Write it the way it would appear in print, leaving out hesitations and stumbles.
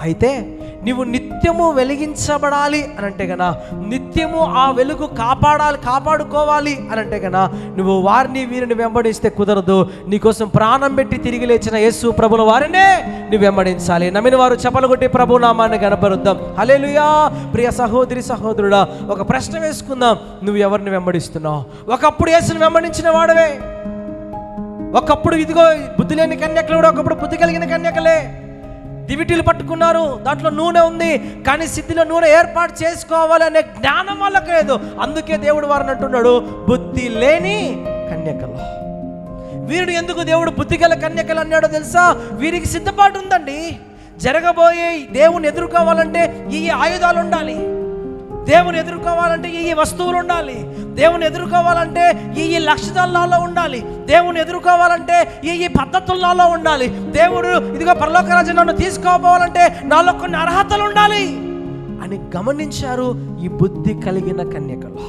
అయితే నీవు నిత్యము వెలిగించబడాలి అని అంటే గనా, నిత్యము ఆ వెలుగు కాపాడుకోవాలి అని అంటే గనా, నువ్వు వారిని వీరిని వెంబడిస్తే కుదరదు. నీకోసం ప్రాణం పెట్టి తిరిగి లేచిన యేసు ప్రభుల వారినే నువ్వు వెంబడించాలి. నమ్మిన వారు చప్పలు కొట్టి ప్రభు నామాన్ని గణపరుద్దాం. హల్లెలూయా. ప్రియ సహోదరి సహోదరుడా, ఒక ప్రశ్న వేసుకుందాం. నువ్వు ఎవరిని వెంబడిస్తున్నావు? ఒకప్పుడు యేసుని వెంబడించిన వాడవే. ఒకప్పుడు ఇదిగో బుద్ధి లేని కన్యకలు కూడా ఒకప్పుడు బుద్ధి కలిగిన కన్యకలే. దివిటీలు పట్టుకున్నారు, దాంట్లో నూనె ఉంది, కానీ సిద్ధిలో నూనె ఏర్పాటు చేసుకోవాలనే జ్ఞానం వాళ్ళకి లేదు. అందుకే దేవుడు వారిని అంటున్నాడు, బుద్ధి లేని కన్యకలు. వీరుడు ఎందుకు దేవుడు బుద్ధి గల కన్యకలు అన్నాడో తెలుసా? వీరికి సిద్ధపాటు ఉందండి. జరగబోయే దేవుని ఎదుర్కోవాలంటే ఈ ఆయుధాలు ఉండాలి, దేవుని ఎదుర్కోవాలంటే ఈ వస్తువులు ఉండాలి, దేవుని ఎదుర్కోవాలంటే ఈ లక్షణాలలో ఉండాలి, దేవుని ఎదుర్కోవాలంటే ఈ పద్ధతులలో ఉండాలి. దేవుడు ఇదిగో పరలోక రాజ్యం నన్ను తీసుకోపోవాలంటే నాలో కొన్ని అర్హతలు ఉండాలి అని గమనించారు ఈ బుద్ధి కలిగిన కన్యకలు.